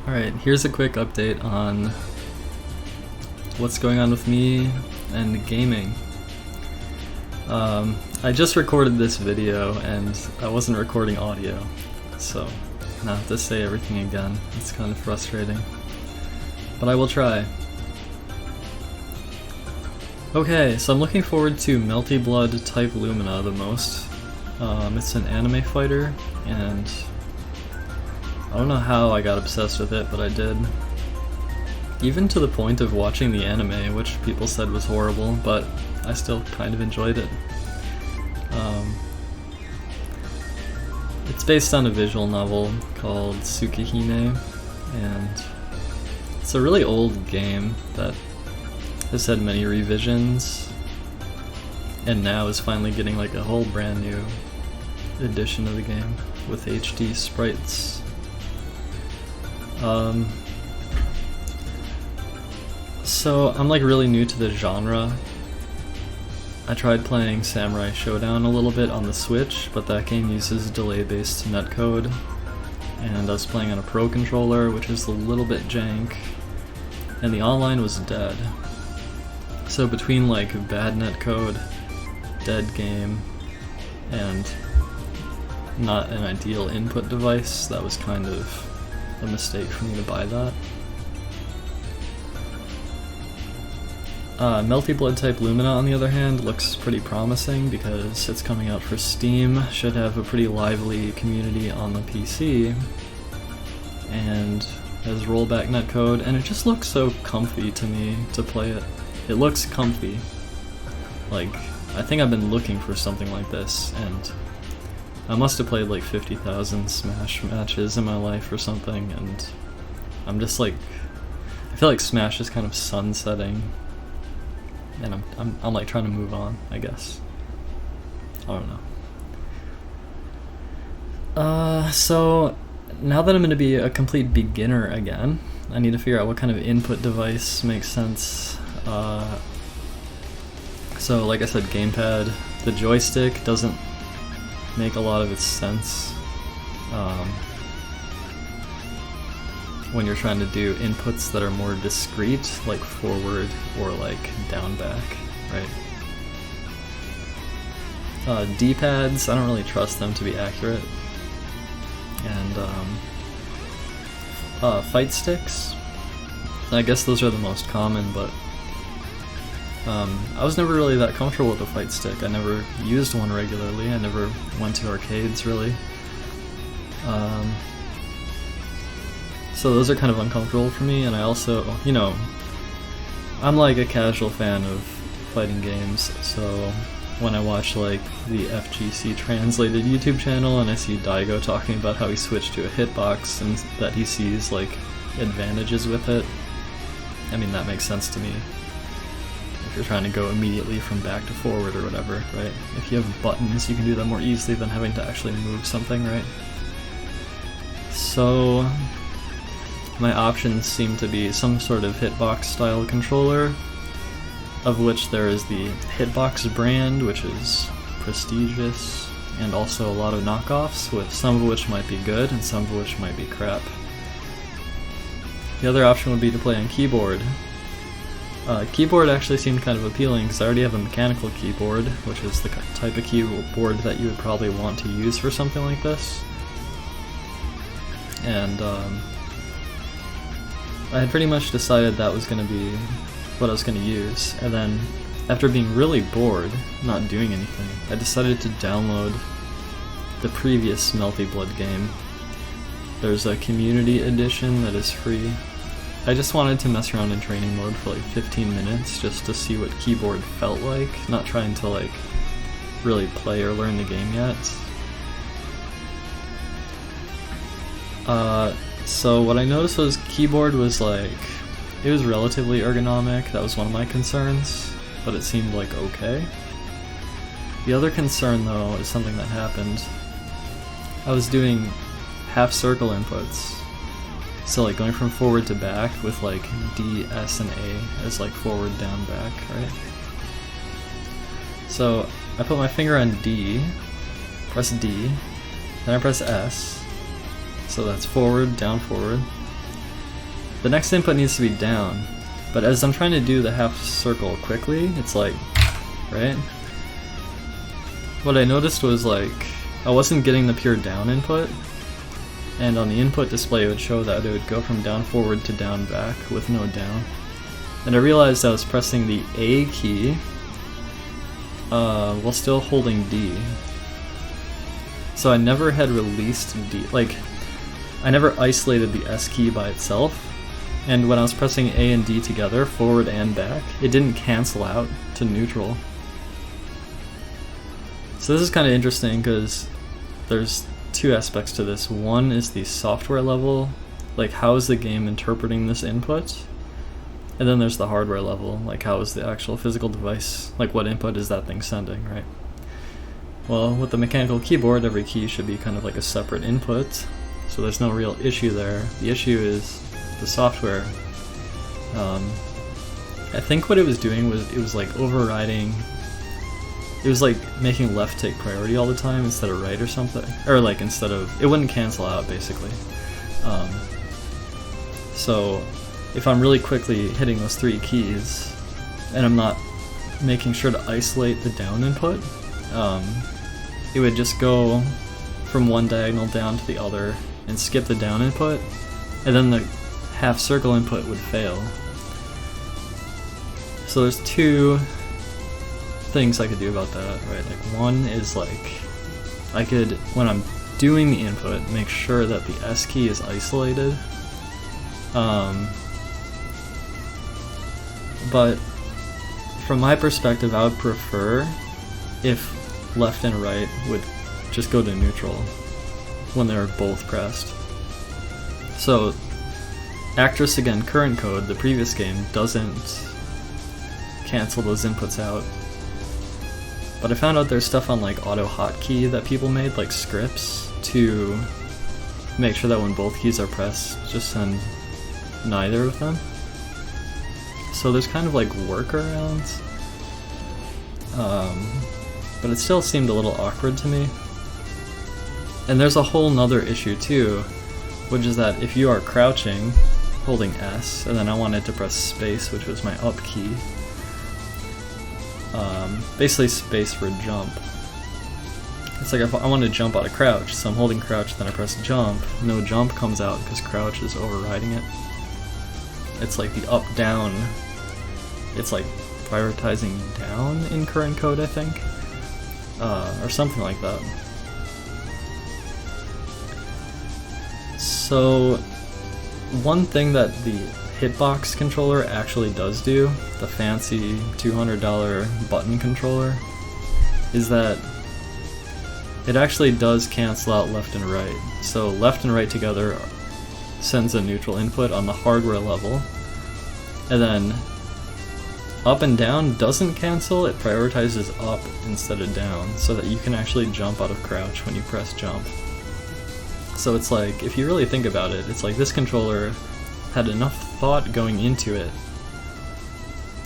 Alright, here's a quick update on what's going on with me and gaming. I just recorded this video and I wasn't recording audio, so now I have to say everything again. It's kind of frustrating, but I will try. Okay, so I'm looking forward to Melty Blood Type Lumina the most. It's an anime fighter, and I don't know how I got obsessed with it, but I did. Even to the point of watching the anime, which people said was horrible, but I still kind of enjoyed it. It's based on a visual novel called Tsukihime, and it's a really old game that has had many revisions, and now is finally getting like a whole brand new edition of the game with HD sprites. So I'm like really new to the genre. I tried playing Samurai Showdown a little bit on the Switch, but that game uses delay-based netcode, and I was playing on a Pro controller, which is a little bit jank, and the online was dead. So between like bad netcode, dead game, and not an ideal input device, that was kind of a mistake for me to buy that. Melty Blood Type Lumina, on the other hand, looks pretty promising because it's coming out for Steam, should have a pretty lively community on the PC, and has rollback netcode, and it just looks so comfy to me to play it. It looks comfy. Like, I think I've been looking for something like this, and I must have played like 50,000 Smash matches in my life or something, and I'm just like, I feel like Smash is kind of sunsetting, and I'm like trying to move on, I guess. I don't know. So now that I'm going to be a complete beginner again, I need to figure out what kind of input device makes sense. So like I said, gamepad. The joystick doesn't make a lot of its sense when you're trying to do inputs that are more discrete, like forward or like down back, right? D-pads, I don't really trust them to be accurate. And fight sticks, I guess those are the most common, but I was never really that comfortable with a fight stick. I never used one regularly, I never went to arcades really. So those are kind of uncomfortable for me, and I also, you know, I'm like a casual fan of fighting games, so when I watch like the FGC translated YouTube channel and I see Daigo talking about how he switched to a hitbox and that he sees like advantages with it, I mean, that makes sense to me. If you're trying to go immediately from back to forward or whatever, right? If you have buttons, you can do that more easily than having to actually move something, right? So my options seem to be some sort of hitbox style controller, of which there is the Hitbox brand, which is prestigious, and also a lot of knockoffs, with some of which might be good and some of which might be crap. The other option would be to play on keyboard. Keyboard actually seemed kind of appealing because I already have a mechanical keyboard, which is the type of keyboard that you would probably want to use for something like this. And I had pretty much decided that was going to be what I was going to use, and then after being really bored, not doing anything, I decided to download the previous Melty Blood game. There's a community edition that is free. I just wanted to mess around in training mode for like 15 minutes just to see what keyboard felt like, not trying to like really play or learn the game yet. So what I noticed was keyboard was like, it was relatively ergonomic. That was one of my concerns, but it seemed like okay. The other concern though is something that happened. I was doing half circle inputs, so like going from forward to back with like D, S, and A as like forward, down, back, right? So I put my finger on D, press D, then I press S, so that's forward, down, forward. the next input needs to be down, but as I'm trying to do the half circle quickly, it's like, right? What I noticed was like, I wasn't getting the pure down input, and on the input display it would show that it would go from down forward to down back with no down. And I realized I was pressing the A key while still holding D. So I never had released D, like, I never isolated the S key by itself, and when I was pressing A and D together, forward and back, it didn't cancel out to neutral. So this is kind of interesting because there's two aspects to this. One is the software level, like how is the game interpreting this input? And then there's the hardware level, like how is the actual physical device, like what input is that thing sending, right? Well, with the mechanical keyboard, every key should be kind of like a separate input, so there's no real issue there. The issue is the software. I think what it was doing was, it was like overriding, it was like making left take priority all the time instead of right or something, or like instead of, it wouldn't cancel out basically. So if I'm really quickly hitting those three keys and I'm not making sure to isolate the down input, it would just go from one diagonal down to the other and skip the down input, and then the half circle input would fail. So there's two things I could do about that, right? Like one is like, I could, when I'm doing the input, make sure that the S key is isolated. But from my perspective, I would prefer if left and right would just go to neutral when they're both pressed. So Actress, again, current code, the previous game, doesn't cancel those inputs out. But I found out there's stuff on like auto hotkey that people made, like scripts, to make sure that when both keys are pressed, just send neither of them. So there's kind of like workarounds, but it still seemed a little awkward to me. And there's a whole nother issue too, which is that if you are crouching, holding S, and then I wanted to press space, which was my up key, basically space for jump. It's like if I want to jump out of crouch, so I'm holding crouch, then I press jump, no jump comes out because crouch is overriding it. It's like the up down, it's like prioritizing down in current code, I think, or something like that. So one thing that the hitbox controller actually does do, the fancy $200 button controller, is that it actually does cancel out left and right. So left and right together sends a neutral input on the hardware level, and then up and down doesn't cancel, it prioritizes up instead of down, so that you can actually jump out of crouch when you press jump. So it's like, if you really think about it, it's like this controller had enough thought going into it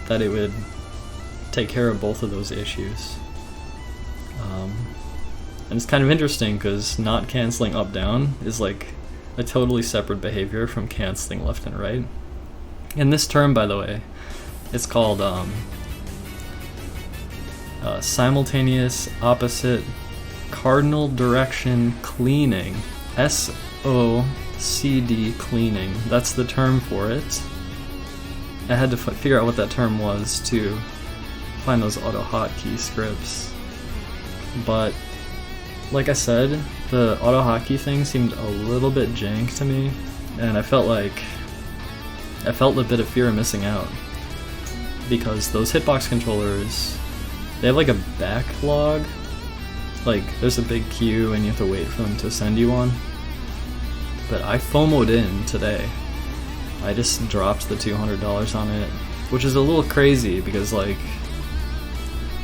that it would take care of both of those issues. And it's kind of interesting because not canceling up down is like a totally separate behavior from canceling left and right. And this term, by the way, it's called simultaneous opposite cardinal direction cleaning. SOCD cleaning. That's the term for it. I had to figure out what that term was to find those auto hotkey scripts. But like I said, the auto hotkey thing seemed a little bit jank to me, and I felt a bit of fear of missing out, because those hitbox controllers, they have like a backlog. Like there's a big queue and you have to wait for them to send you one. But I FOMO'd in today. I just dropped the $200 on it, which is a little crazy because like,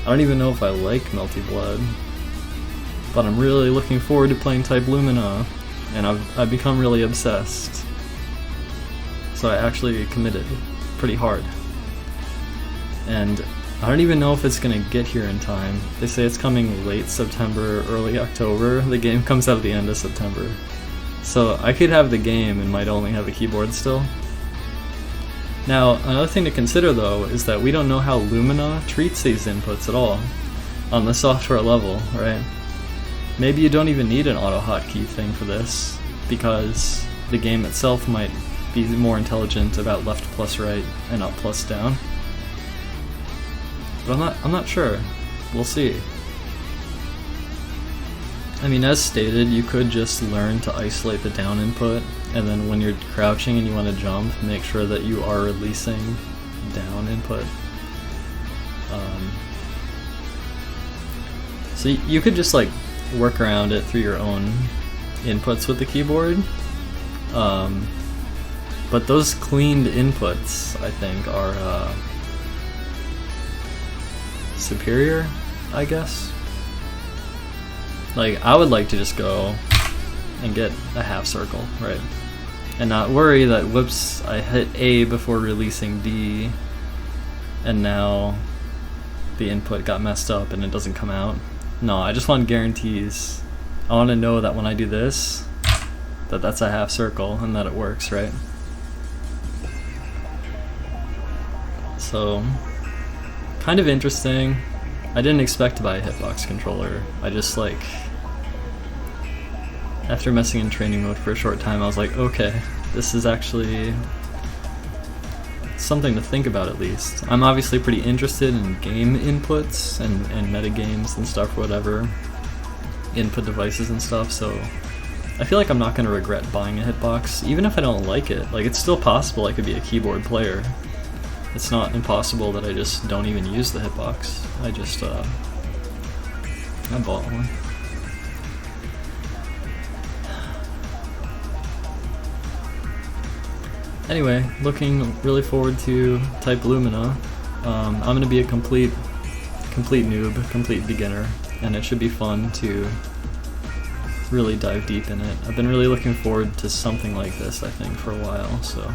I don't even know if I like Melty Blood, but I'm really looking forward to playing Type Lumina, and I've become really obsessed. So I actually committed pretty hard. And I don't even know if it's gonna get here in time. They say it's coming late September, early October. The game comes out at the end of September. So I could have the game and might only have a keyboard still. Now, another thing to consider though is that we don't know how Lumina treats these inputs at all on the software level, right? Maybe you don't even need an auto hotkey thing for this, because the game itself might be more intelligent about left plus right and up plus down. But I'm not sure. We'll see. I mean, as stated, you could just learn to isolate the down input, and then when you're crouching and you want to jump, make sure that you are releasing down input. So you could just like work around it through your own inputs with the keyboard. But those cleaned inputs, I think, are superior, I guess. Like, I would like to just go and get a half circle, right? And not worry that, whoops, I hit A before releasing D, and now the input got messed up and it doesn't come out. No, I just want guarantees. I want to know that when I do this, that's a half circle and that it works, right? So, kind of interesting. I didn't expect to buy a hitbox controller. I just like, after messing in training mode for a short time, I was like, okay, this is actually something to think about at least. I'm obviously pretty interested in game inputs and metagames and stuff, whatever, input devices and stuff, so I feel like I'm not going to regret buying a hitbox, even if I don't like it. Like, it's still possible I could be a keyboard player. It's not impossible that I just don't even use the hitbox. I just, I bought one. Anyway, looking really forward to Type Lumina. I'm going to be a complete noob, complete beginner, and it should be fun to really dive deep in it. I've been really looking forward to something like this, I think, for a while, so.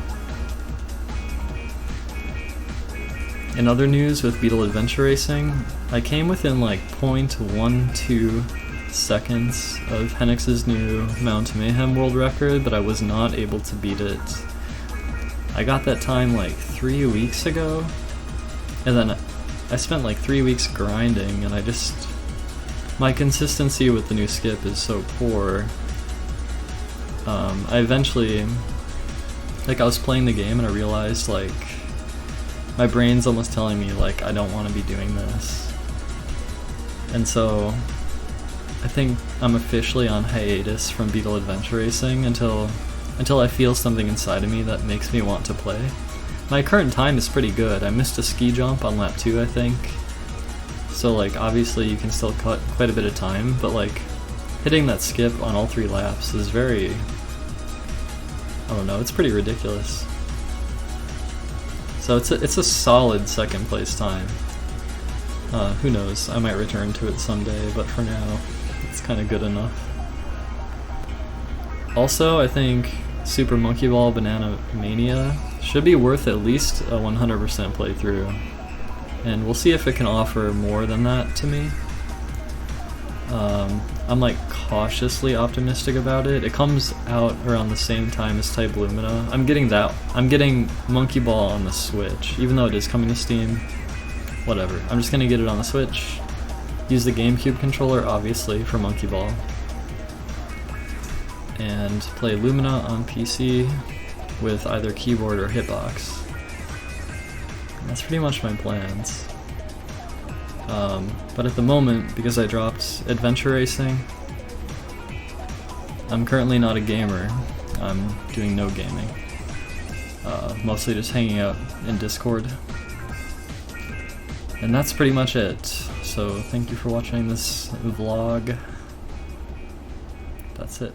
In other news with Beetle Adventure Racing, I came within like 0.12 seconds of Henix's new Mount Mayhem world record, but I was not able to beat it. I got that time like 3 weeks ago, and then I spent like 3 weeks grinding, and my consistency with the new skip is so poor. I eventually, like, I was playing the game and I realized, like, my brain's almost telling me, like, I don't want to be doing this. And so I think I'm officially on hiatus from Beetle Adventure Racing until I feel something inside of me that makes me want to play. My current time is pretty good. I missed a ski jump on lap 2, I think. So, like, obviously you can still cut quite a bit of time, but, like, hitting that skip on all 3 laps is very, I don't know, it's pretty ridiculous. So it's a solid second place time. Who knows, I might return to it someday, but for now, it's kind of good enough. Also, I think Super Monkey Ball Banana Mania should be worth at least a 100% playthrough, and we'll see if it can offer more than that to me. I'm like cautiously optimistic about it. It comes out around the same time as Type Lumina. I'm getting Monkey Ball on the Switch, even though it is coming to Steam. Whatever. I'm just gonna get it on the Switch. Use the GameCube controller, obviously, for Monkey Ball. And play Lumina on PC with either keyboard or hitbox. And that's pretty much my plans. But at the moment, because I dropped Adventure Racing, I'm currently not a gamer. I'm doing no gaming. Mostly just hanging out in Discord. And that's pretty much it. So thank you for watching this vlog. That's it.